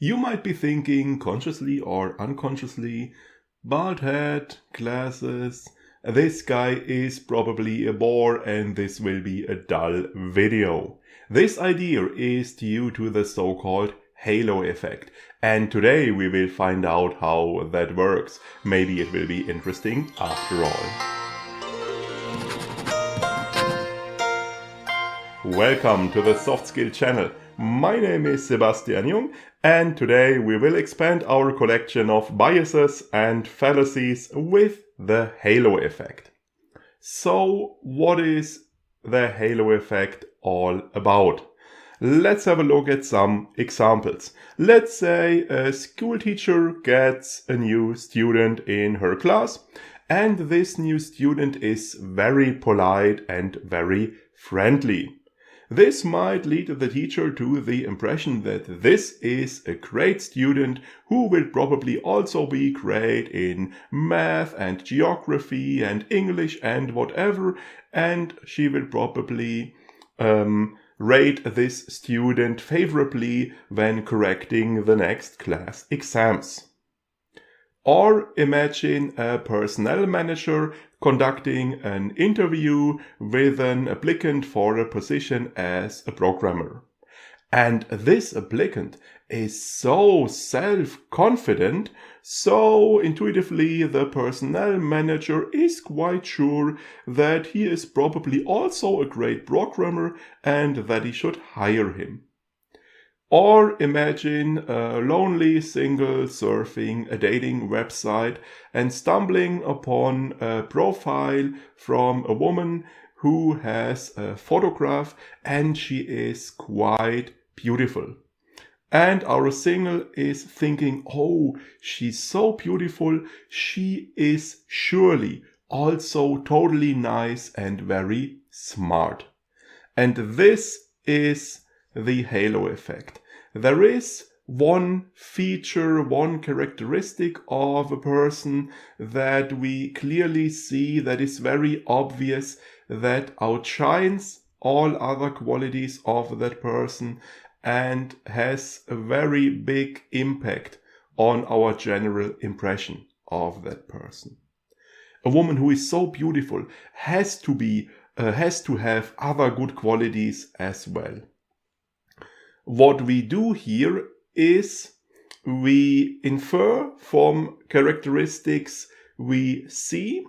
You might be thinking, consciously or unconsciously, bald head, glasses, this guy is probably a bore and this will be a dull video. This idea is due to the so-called halo effect, and today we will find out how that works. Maybe it will be interesting after all. Welcome to the Soft Skill channel. My name is Sebastian Jung, and today we will expand our collection of biases and fallacies with the halo effect. So, what is the halo effect all about? Let's have a look at some examples. Let's say a school teacher gets a new student in her class, and this new student is very polite and very friendly. This might lead the teacher to the impression that this is a great student who will probably also be great in math and geography and English and whatever, and she will probably rate this student favorably when correcting the next class exams. Or imagine a personnel manager conducting an interview with an applicant for a position as a programmer. And this applicant is so self-confident, so intuitively the personnel manager is quite sure that he is probably also a great programmer and that he should hire him. Or imagine a lonely single surfing a dating website and stumbling upon a profile from a woman who has a photograph and she is quite beautiful. And our single is thinking, oh, she's so beautiful, she is surely also totally nice and very smart. And this is the halo effect. There is one feature, one characteristic of a person that we clearly see that is very obvious, that outshines all other qualities of that person and has a very big impact on our general impression of that person. A woman who is so beautiful has to have other good qualities as well. What we do here is we infer from characteristics we see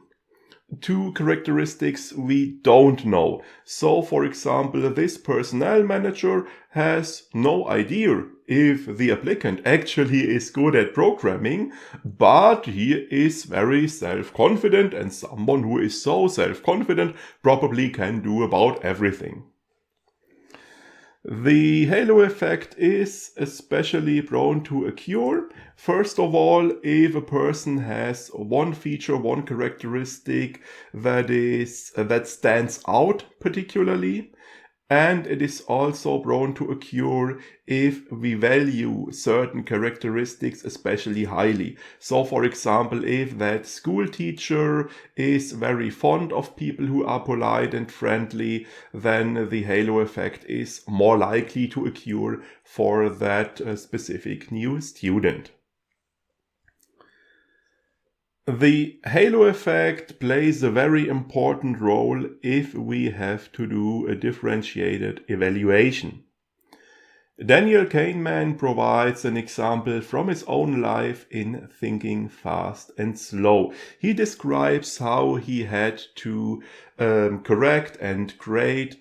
to characteristics we don't know. So, for example, this personnel manager has no idea if the applicant actually is good at programming, but he is very self-confident, and someone who is so self-confident probably can do about everything. The halo effect is especially prone to occur, first of all, if a person has one feature, one characteristic that stands out particularly, and it is also prone to occur if we value certain characteristics especially highly. So, for example, if that school teacher is very fond of people who are polite and friendly, then the halo effect is more likely to occur for that specific new student. The halo effect plays a very important role if we have to do a differentiated evaluation. Daniel Kahneman provides an example from his own life in Thinking Fast and Slow. He describes how he had to correct and grade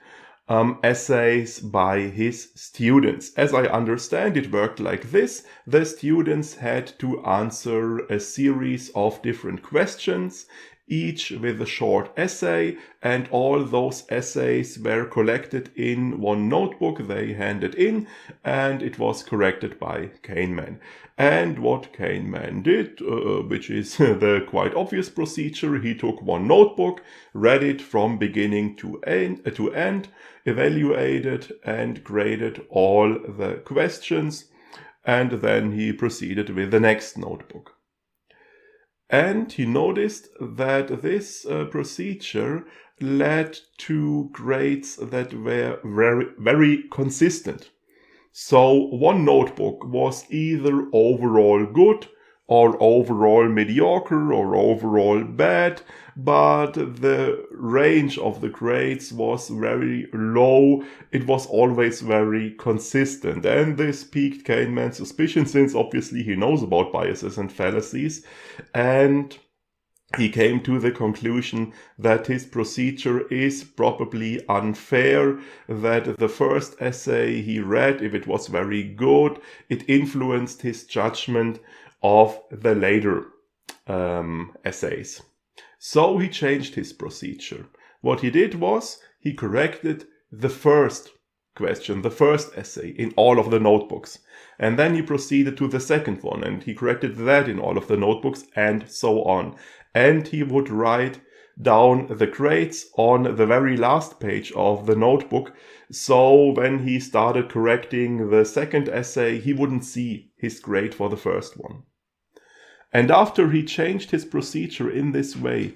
essays by his students. As I understand, it worked like this. The students had to answer a series of different questions, each with a short essay, and all those essays were collected in one notebook they handed in, and it was corrected by Kahneman. And what Kahneman did, which is the quite obvious procedure, he took one notebook, read it from beginning to end, evaluated and graded all the questions, and then he proceeded with the next notebook. And he noticed that this procedure led to grades that were very, very consistent. So one notebook was either overall good or overall mediocre or overall bad, but the range of the grades was very low. It was always very consistent, and this piqued Kahneman's suspicion, since obviously he knows about biases and fallacies, and he came to the conclusion that his procedure is probably unfair, that the first essay he read, if it was very good, it influenced his judgment of the later essays. So he changed his procedure. What he did was he corrected the first question, the first essay in all of the notebooks. And then he proceeded to the second one and he corrected that in all of the notebooks and so on. And he would write down the grades on the very last page of the notebook. So when he started correcting the second essay, he wouldn't see his grade for the first one. And after he changed his procedure in this way,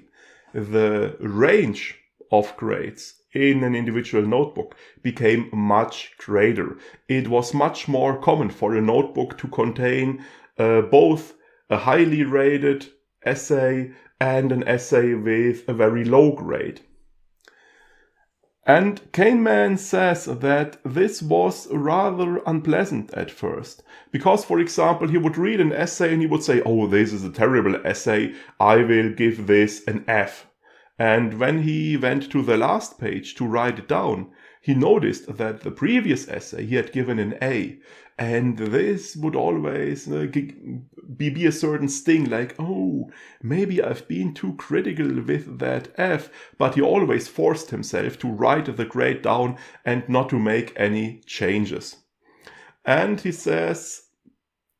the range of grades in an individual notebook became much greater. It was much more common for a notebook to contain both a highly rated essay and an essay with a very low grade. And Kahneman says that this was rather unpleasant at first, because, for example, he would read an essay and he would say, "Oh, this is a terrible essay, I will give this an F." And when he went to the last page to write it down, he noticed that the previous essay he had given an A. And this would always be a certain sting, like, oh, maybe I've been too critical with that F. But he always forced himself to write the grade down and not to make any changes. And he says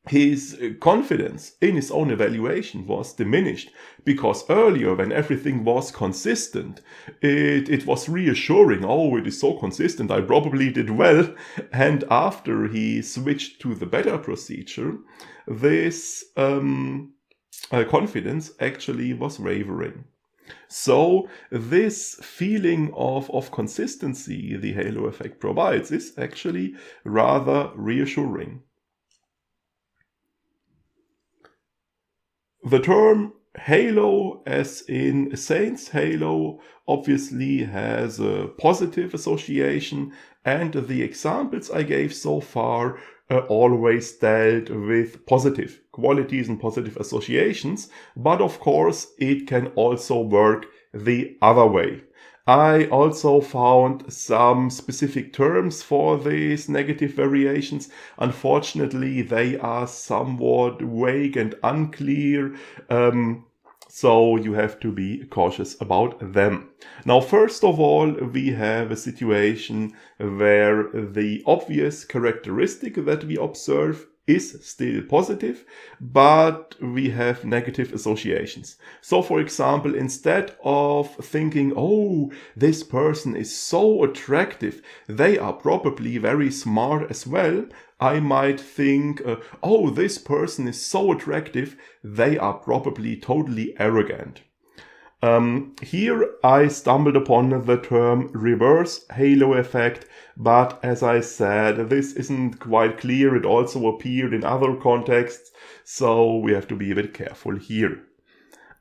his confidence in his own evaluation was diminished, because earlier, when everything was consistent, it was reassuring. Oh, it is so consistent, I probably did well. And after he switched to the better procedure, this confidence actually was wavering. So this feeling of consistency the halo effect provides is actually rather reassuring. The term halo, as in saint's halo, obviously has a positive association, and the examples I gave so far always dealt with positive qualities and positive associations, but of course it can also work the other way. I also found some specific terms for these negative variations. Unfortunately, they are somewhat vague and unclear, so you have to be cautious about them. Now, first of all, we have a situation where the obvious characteristic that we observe is still positive, but we have negative associations. So, for example, instead of thinking, oh, this person is so attractive, they are probably very smart as well, I might think, oh, this person is so attractive, they are probably totally arrogant. Here I stumbled upon the term reverse halo effect, but as I said, this isn't quite clear. It also appeared in other contexts, so we have to be a bit careful here.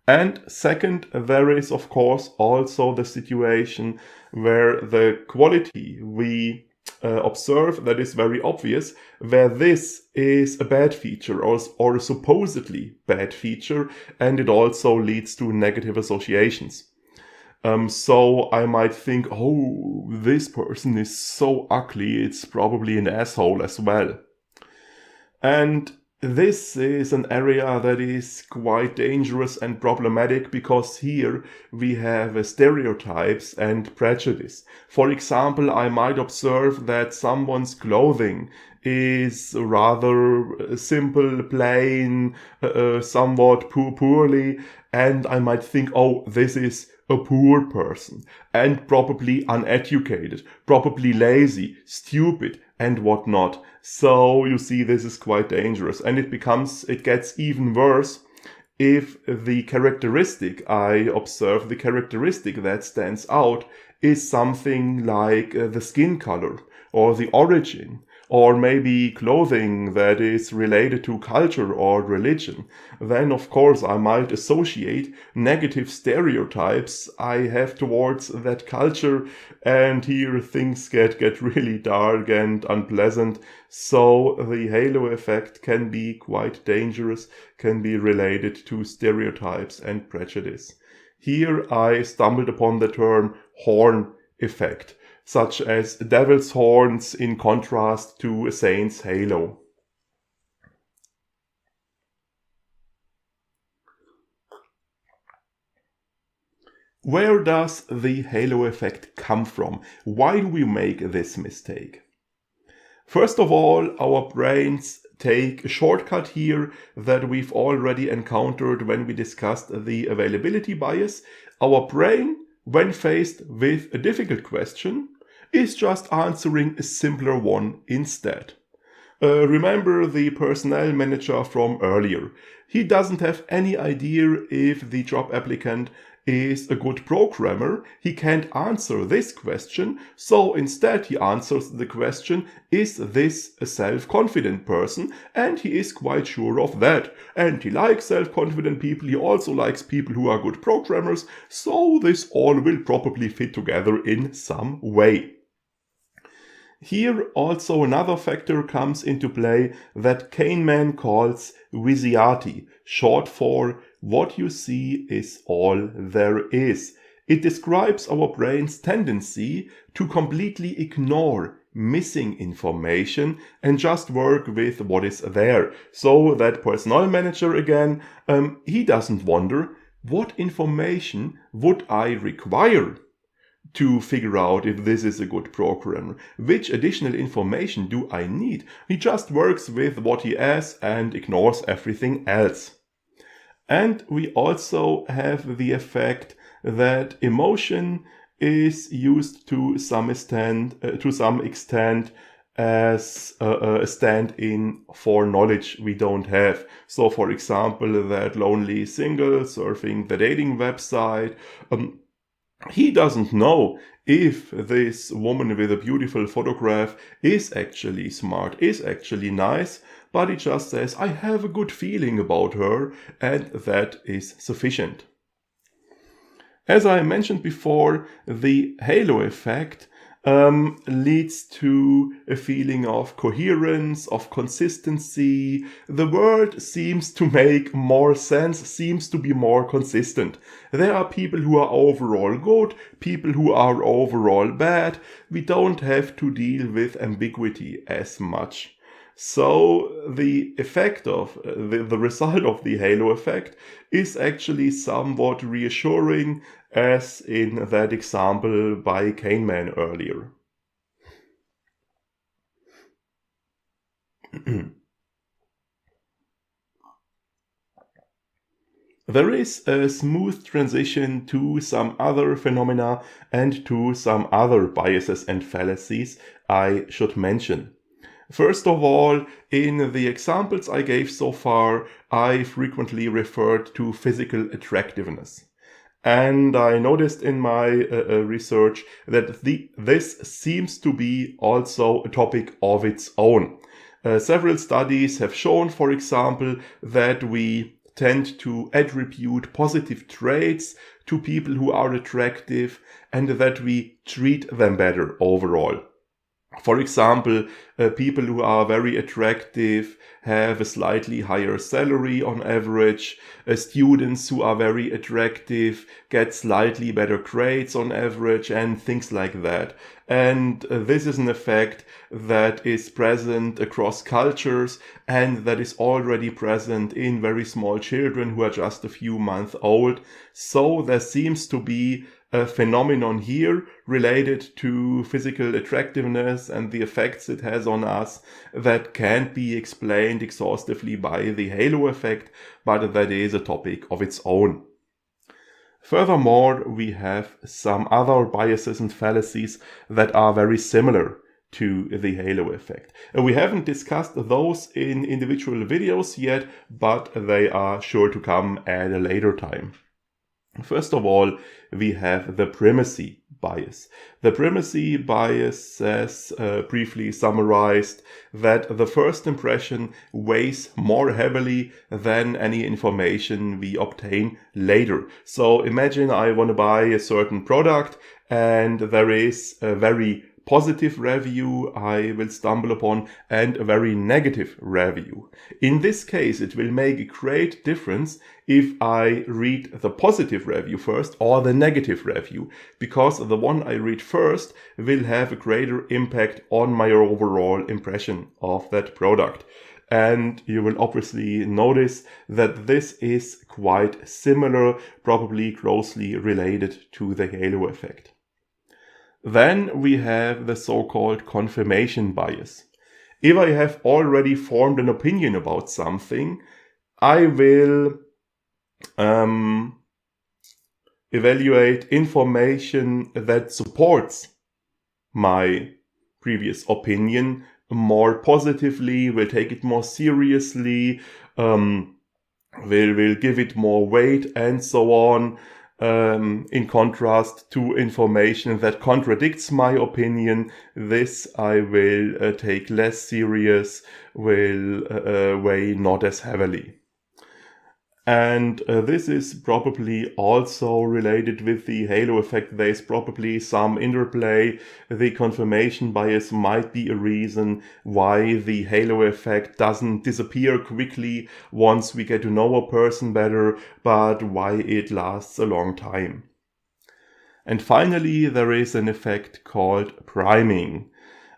And second, there is of course also the situation where the quality we observe that is very obvious, where this is a bad feature or a supposedly bad feature, and it also leads to negative associations. So I might think, oh, this person is so ugly, it's probably an asshole as well. And this is an area that is quite dangerous and problematic, because here we have stereotypes and prejudice. For example, I might observe that someone's clothing is rather simple, plain, somewhat poorly, and I might think, oh, this is a poor person, and probably uneducated, probably lazy, stupid, and whatnot. So you see, this is quite dangerous, and it gets even worse if the characteristic I observe, the characteristic that stands out, is something like the skin color or the origin or maybe clothing that is related to culture or religion, then of course I might associate negative stereotypes I have towards that culture, and here things get really dark and unpleasant. So the halo effect can be quite dangerous, can be related to stereotypes and prejudice. Here I stumbled upon the term horn effect, such as devil's horns in contrast to a saint's halo. Where does the halo effect come from? Why do we make this mistake? First of all, our brains take a shortcut here that we've already encountered when we discussed the availability bias. Our brain, when faced with a difficult question, is just answering a simpler one instead. Remember the personnel manager from earlier. He doesn't have any idea if the job applicant is a good programmer. He can't answer this question, so instead he answers the question, is this a self-confident person? And he is quite sure of that. And he likes self-confident people, he also likes people who are good programmers, so this all will probably fit together in some way. Here also another factor comes into play that Kahneman calls Visiati, short for what you see is all there is. It describes our brain's tendency to completely ignore missing information and just work with what is there. So that personnel manager again, he doesn't wonder what information would I require to figure out if this is a good programmer. Which additional information do I need? He just works with what he has and ignores everything else. And we also have the effect that emotion is used to some extent as a stand-in for knowledge we don't have. So for example, that lonely single surfing the dating website, he doesn't know if this woman with a beautiful photograph is actually smart, is actually nice, but he just says, I have a good feeling about her, and that is sufficient. As I mentioned before, the halo effect leads to a feeling of coherence, of consistency. The world seems to make more sense, seems to be more consistent. There are people who are overall good, people who are overall bad. We don't have to deal with ambiguity as much. So the effect of the result of the halo effect is actually somewhat reassuring, as in that example by Kahneman earlier. There is a smooth transition to some other phenomena and to some other biases and fallacies I should mention. First of all, in the examples I gave so far, I frequently referred to physical attractiveness. And I noticed in my research that this seems to be also a topic of its own. Several studies have shown, for example, that we tend to attribute positive traits to people who are attractive and that we treat them better overall. For example, people who are very attractive have a slightly higher salary on average. Students who are very attractive get slightly better grades on average, and things like that. And this is an effect that is present across cultures and that is already present in very small children who are just a few months old. So there seems to be a phenomenon here related to physical attractiveness and the effects it has on us that can't be explained exhaustively by the halo effect, but that is a topic of its own. Furthermore, we have some other biases and fallacies that are very similar to the halo effect. We haven't discussed those in individual videos yet, but they are sure to come at a later time. First of all, we have the primacy bias. The primacy bias says, briefly summarized, that the first impression weighs more heavily than any information we obtain later. So imagine I want to buy a certain product and there is a very positive review I will stumble upon and a very negative review. In this case, it will make a great difference if I read the positive review first or the negative review, because the one I read first will have a greater impact on my overall impression of that product. And you will obviously notice that this is quite similar, probably closely related to the halo effect. Then we have the so-called confirmation bias. If I have already formed an opinion about something, I will evaluate information that supports my previous opinion more positively, will take it more seriously, will give it more weight, and so on. In contrast to information that contradicts my opinion, this I will take less serious, will weigh not as heavily. And this is probably also related with the halo effect. There is probably some interplay. The confirmation bias might be a reason why the halo effect doesn't disappear quickly once we get to know a person better, but why it lasts a long time. And finally, there is an effect called priming.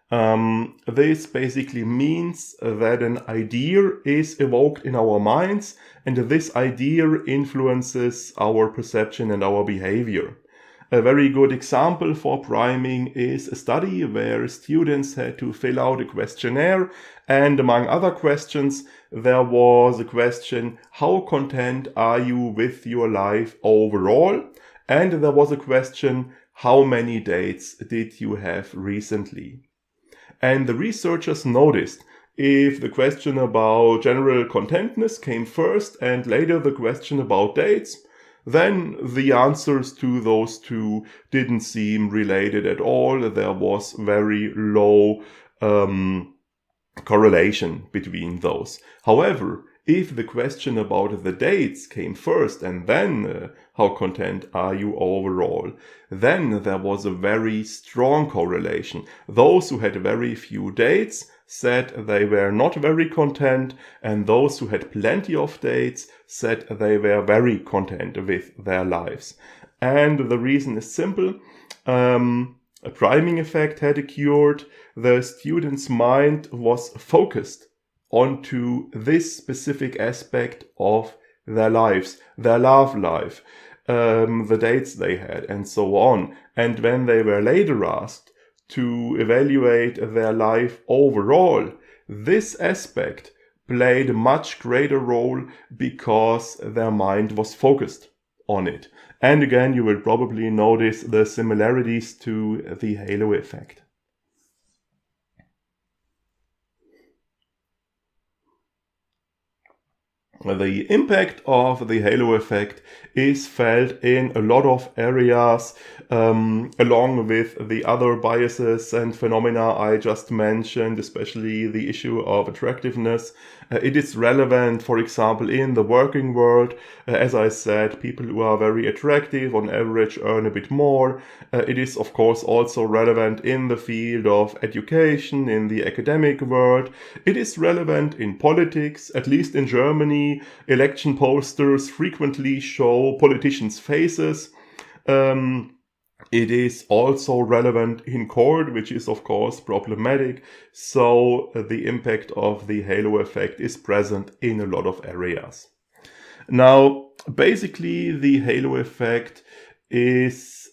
This basically means that an idea is evoked in our minds, and this idea influences our perception and our behavior. A very good example for priming is a study where students had to fill out a questionnaire, and among other questions, there was a question, how content are you with your life overall? And there was a question, how many dates did you have recently? And the researchers noticed if the question about general contentness came first and later the question about dates, then the answers to those two didn't seem related at all. There was very low correlation between those. However, if the question about the dates came first and then how content are you overall, then there was a very strong correlation. Those who had very few dates said they were not very content, and those who had plenty of dates said they were very content with their lives. And the reason is simple. A priming effect had occurred. The student's mind was focused onto this specific aspect of their lives, their love life, the dates they had, and so on. And when they were later asked to evaluate their life overall, this aspect played a much greater role because their mind was focused on it. And again, you will probably notice the similarities to the halo effect. The impact of the halo effect is felt in a lot of areas, along with the other biases and phenomena I just mentioned, especially the issue of attractiveness. It is relevant, for example, in the working world. As I said, people who are very attractive on average earn a bit more. It is, of course, also relevant in the field of education, in the academic world. It is relevant in politics, at least in Germany. Election posters frequently show politicians' faces. It is also relevant in court, which is of course problematic. So the impact of the halo effect is present in a lot of areas. Now, basically the halo effect is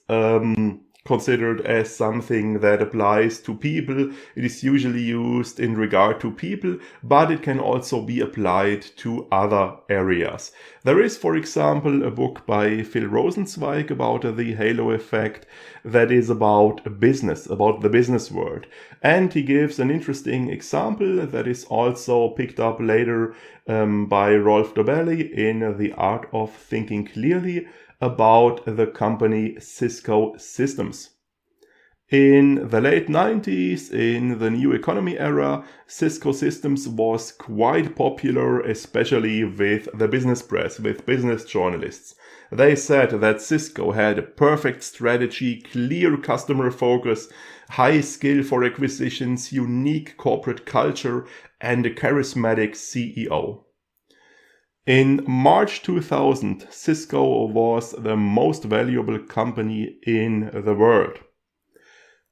considered as something that applies to people. It is usually used in regard to people, but it can also be applied to other areas. There is, for example, a book by Phil Rosenzweig about the halo effect that is about business, about the business world. And he gives an interesting example that is also picked up later by Rolf Dobelli in The Art of Thinking Clearly, about the company Cisco Systems. In the late 90s, in the new economy era, Cisco Systems was quite popular, especially with the business press, with business journalists. They said that Cisco had a perfect strategy, clear customer focus, high skill for acquisitions, unique corporate culture, and a charismatic CEO. In March 2000, Cisco was the most valuable company in the world.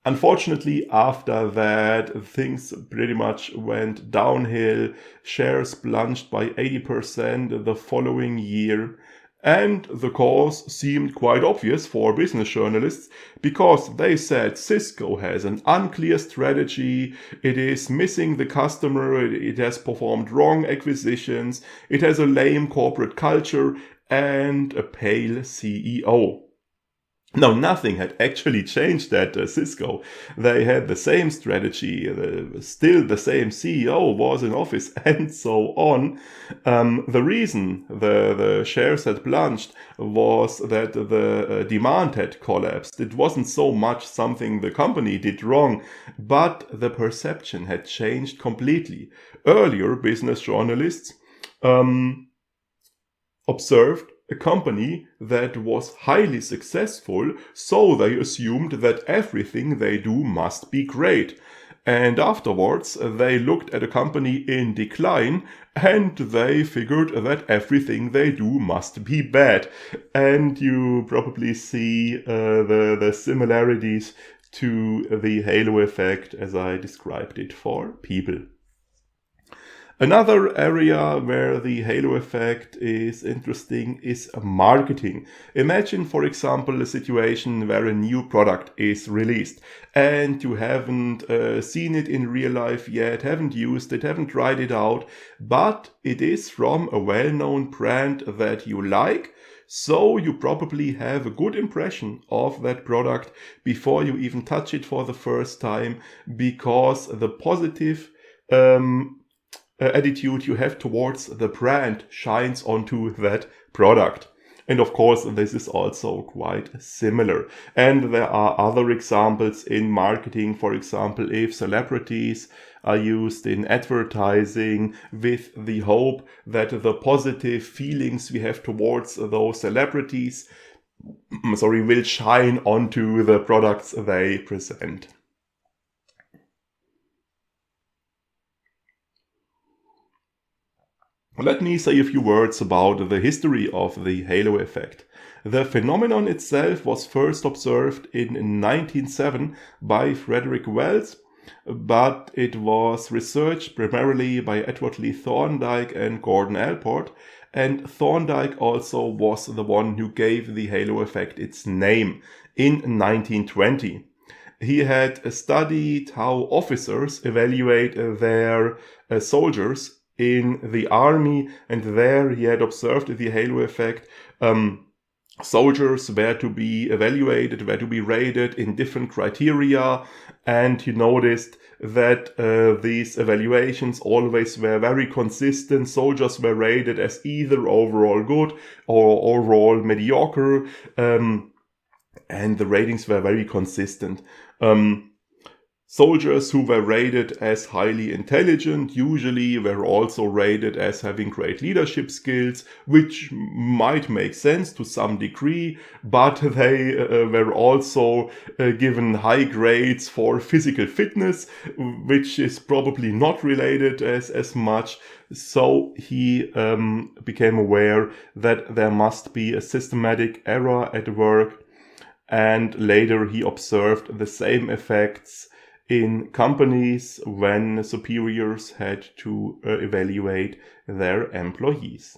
Unfortunately, after that, things pretty much went downhill. Shares plunged by 80% the following year. And the cause seemed quite obvious for business journalists because they said Cisco has an unclear strategy, it is missing the customer, it has performed wrong acquisitions, it has a lame corporate culture, and a pale CEO. Now, nothing had actually changed at Cisco. They had the same strategy, still the same CEO was in office, and so on. The reason the shares had plunged was that the demand had collapsed. It wasn't so much something the company did wrong, but the perception had changed completely. Earlier, business journalists observed a company that was highly successful, so they assumed that everything they do must be great. And afterwards, they looked at a company in decline and they figured that everything they do must be bad. And you probably see the similarities to the halo effect as I described it for people. Another area where the halo effect is interesting is marketing. Imagine, for example, a situation where a new product is released and you haven't seen it in real life yet, haven't used it, haven't tried it out, but it is from a well-known brand that you like. So you probably have a good impression of that product before you even touch it for the first time, because the positive attitude you have towards the brand shines onto that product. And of course, this is also quite similar. And there are other examples in marketing. For example, if celebrities are used in advertising with the hope that the positive feelings we have towards those celebrities, will shine onto the products they present. Let me say a few words about the history of the halo effect. The phenomenon itself was first observed in 1907 by Frederick Wells, but it was researched primarily by Edward Lee Thorndike and Gordon Allport, and Thorndike also was the one who gave the halo effect its name in 1920. He had studied how officers evaluate their soldiers in the army, and there he had observed the halo effect. Soldiers were to be evaluated, were to be rated in different criteria, and he noticed that these evaluations always were very consistent. Soldiers were rated as either overall good or overall mediocre, and the ratings were very consistent. Soldiers who were rated as highly intelligent usually were also rated as having great leadership skills, which might make sense to some degree, but they were also given high grades for physical fitness, which is probably not related as much. So he became aware that there must be a systematic error at work, and later he observed the same effects in companies when superiors had to evaluate their employees.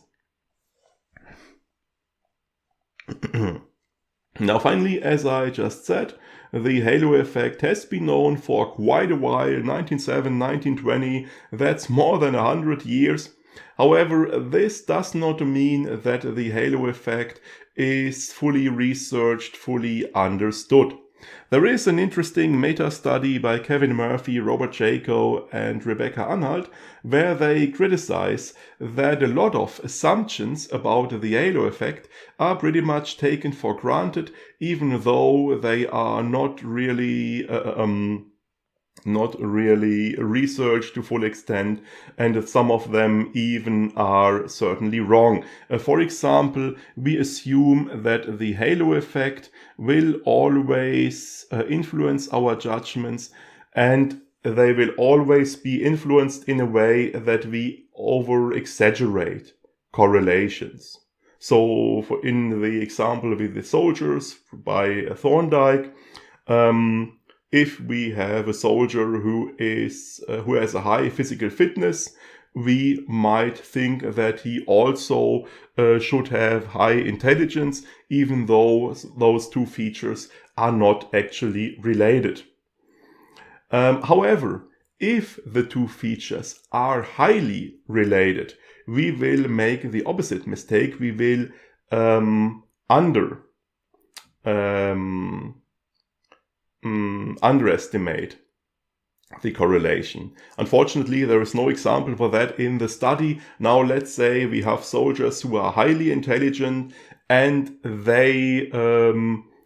Now finally, as I just said, the halo effect has been known for quite a while, 1907, 1920, that's more than 100 years. However, this does not mean that the halo effect is fully researched, fully understood. There is an interesting meta-study by Kevin Murphy, Robert Jaco, and Rebecca Anhalt, where they criticize that a lot of assumptions about the halo effect are pretty much taken for granted, even though they are not really researched to full extent, and some of them even are certainly wrong. For example, we assume that the halo effect will always influence our judgments, and they will always be influenced in a way that we over-exaggerate correlations. So in the example with the soldiers by Thorndike, if we have a soldier who has a high physical fitness, we might think that he also should have high intelligence, even though those two features are not actually related. However, if the two features are highly related, we will make the opposite mistake. We will underestimate the correlation. Unfortunately, there is no example for that in the study. Now, let's say we have soldiers who are highly intelligent and they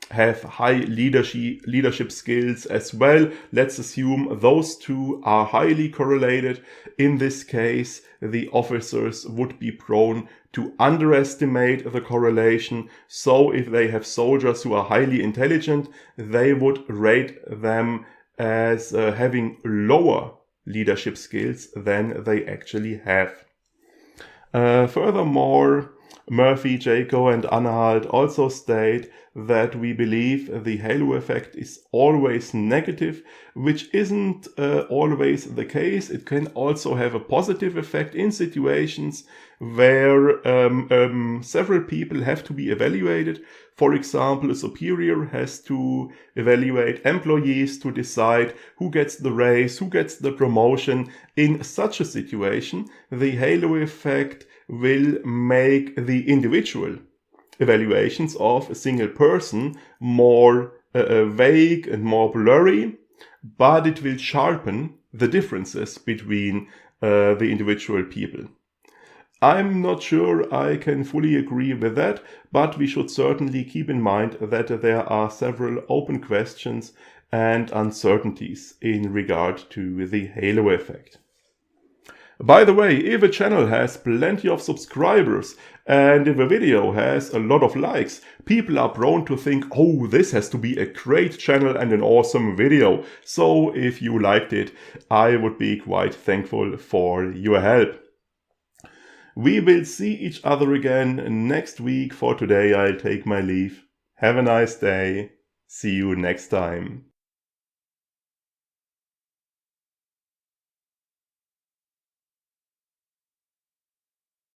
have high leadership skills as well. Let's assume those two are highly correlated. In this case, the officers would be prone to underestimate the correlation. So if they have soldiers who are highly intelligent, they would rate them as having lower leadership skills than they actually have. Furthermore, Murphy, Jaco, and Anhalt also state that we believe the halo effect is always negative, which isn't always the case. It can also have a positive effect in situations where several people have to be evaluated. For example, a superior has to evaluate employees to decide who gets the raise, who gets the promotion. In such a situation, the halo effect will make the individual evaluations of a single person more vague and more blurry, but it will sharpen the differences between the individual people. I'm not sure I can fully agree with that, but we should certainly keep in mind that there are several open questions and uncertainties in regard to the halo effect. By the way, if a channel has plenty of subscribers and if a video has a lot of likes, people are prone to think, oh, this has to be a great channel and an awesome video. So if you liked it, I would be quite thankful for your help. We will see each other again next week. For today, I'll take my leave. Have a nice day. See you next time.